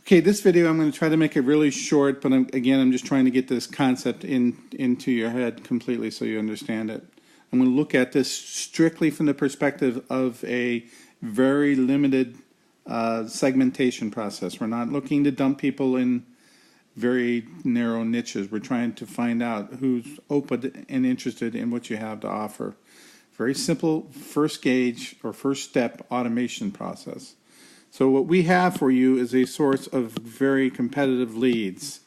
Okay, this video I'm going to try to make it really short, but I'm just trying to get this concept into your head completely so you understand it. I'm going to look at this strictly from the perspective of a very limited segmentation process. We're not looking to dump people in very narrow niches. We're trying to find out who's open and interested in what you have to offer. Very simple first gauge or first step automation process. So what we have for you is a source of very competitive leads.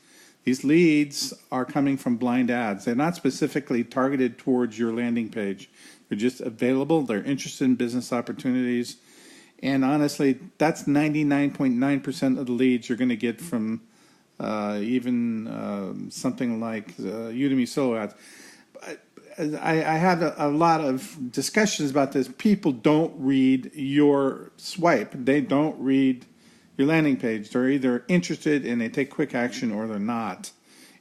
These leads are coming from blind ads. They're not specifically targeted towards your landing page. They're just available. They're interested in business opportunities. And honestly, that's 99.9% of the leads you're going to get from even something like Udemy Solo Ads. I have a lot of discussions about this. People don't read your swipe. They don't read your landing page. They're either interested and they take quick action or they're not.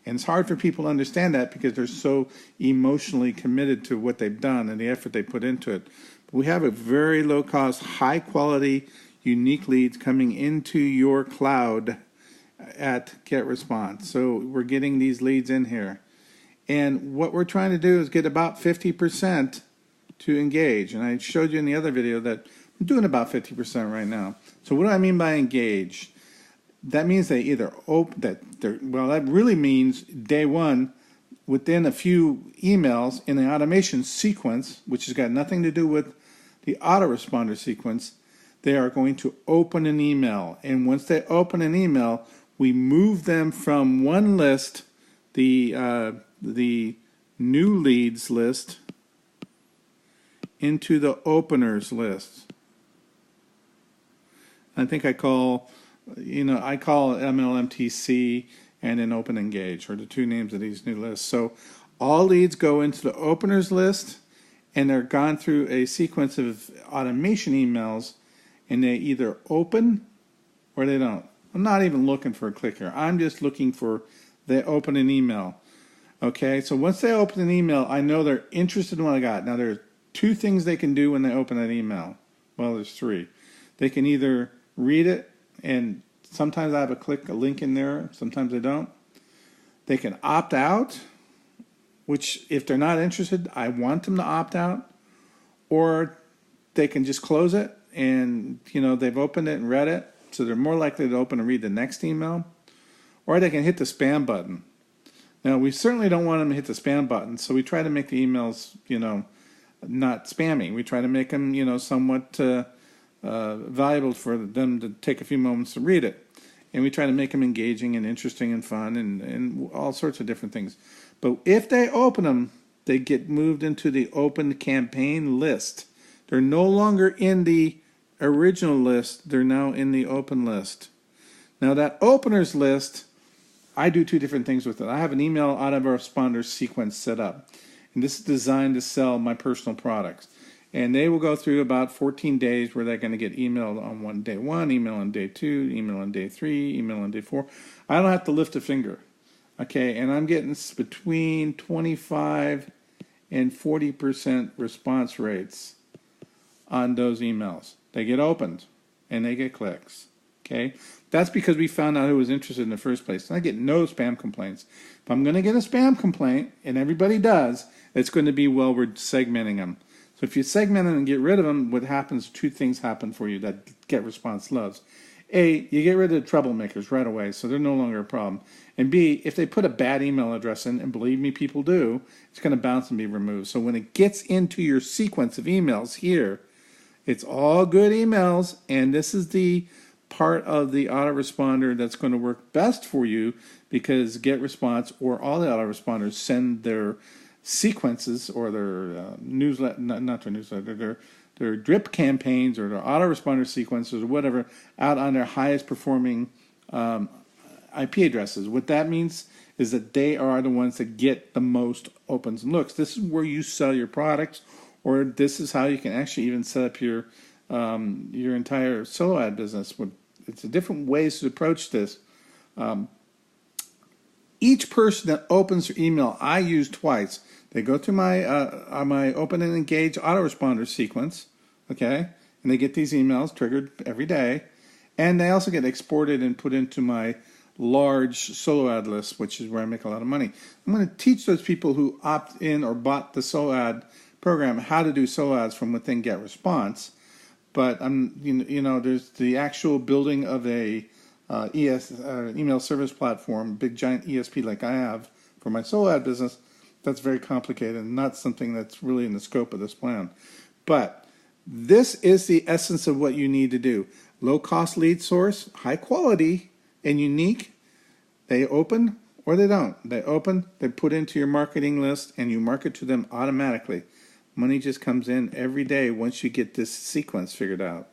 And it's hard for people to understand that because they're so emotionally committed to what they've done and the effort they put into it. But we have a very low cost, high quality, unique leads coming into your cloud at GetResponse. So we're getting these leads in here. And what we're trying to do is get about 50% to engage. And I showed you in the other video that I'm doing about 50% right now. So what do I mean by engage? That means they either that really means day one, within a few emails in the automation sequence, which has got nothing to do with the autoresponder sequence, they are going to open an email. And once they open an email, we move them from one list, the new leads list, into the openers list. I think I call it MLMTC and then Open Engage are the two names of these new lists. So all leads go into the openers list and they're gone through a sequence of automation emails and they either open or they don't. I'm not even looking for a clicker. I'm just looking for they open an email. Okay, so once they open an email, I know they're interested in what I got. Now, there are two things they can do when they open that email. Well, there's three. They can either read it, and sometimes I have a link in there, sometimes I don't. They can opt out, which if they're not interested, I want them to opt out. Or they can just close it, and they've opened it and read it, so they're more likely to open and read the next email. Or they can hit the spam button. Now, we certainly don't want them to hit the spam button, so we try to make the emails, not spammy. We try to make them, somewhat valuable for them to take a few moments to read it. And we try to make them engaging and interesting and fun and all sorts of different things. But if they open them, they get moved into the open campaign list. They're no longer in the original list. They're now in the open list. Now, that openers list, I do two different things with it. I have an email autoresponder sequence set up, and this is designed to sell my personal products. And they will go through about 14 days where they're going to get emailed on day one, email on day two, email on day three, email on day four. I don't have to lift a finger, okay? And I'm getting between 25 and 40% response rates on those emails. They get opened, and they get clicks. Okay, that's because we found out who was interested in the first place. And I get no spam complaints. If I'm going to get a spam complaint, and everybody does, it's going to be, well, we're segmenting them. So if you segment them and get rid of them, what happens, two things happen for you that GetResponse loves. A, you get rid of the troublemakers right away, so they're no longer a problem. And B, if they put a bad email address in, and believe me, people do, it's going to bounce and be removed. So when it gets into your sequence of emails here, it's all good emails, and this is the part of the autoresponder that's going to work best for you because GetResponse or all the autoresponders send their sequences or their newsletter, not their newsletter, their drip campaigns or their autoresponder sequences or whatever out on their highest performing IP addresses. What that means is that they are the ones that get the most opens and looks. This is where you sell your products, or this is how you can actually even set up your entire solo ad business. It's a different ways to approach this. Each person that opens their email, I use twice. They go through my open and engage autoresponder sequence, okay, and they get these emails triggered every day, And they also get exported and put into my large solo ad list, which is where I make a lot of money. I'm going to teach those people who opt in or bought the solo ad program how to do solo ads from within GetResponse. But there's the actual building of a email service platform, big giant ESP like I have for my solo ad business. That's very complicated and not something that's really in the scope of this plan. But this is the essence of what you need to do. Low cost lead source, high quality and unique. They open or they don't. They open, they put into your marketing list, and you market to them automatically. Money just comes in every day once you get this sequence figured out.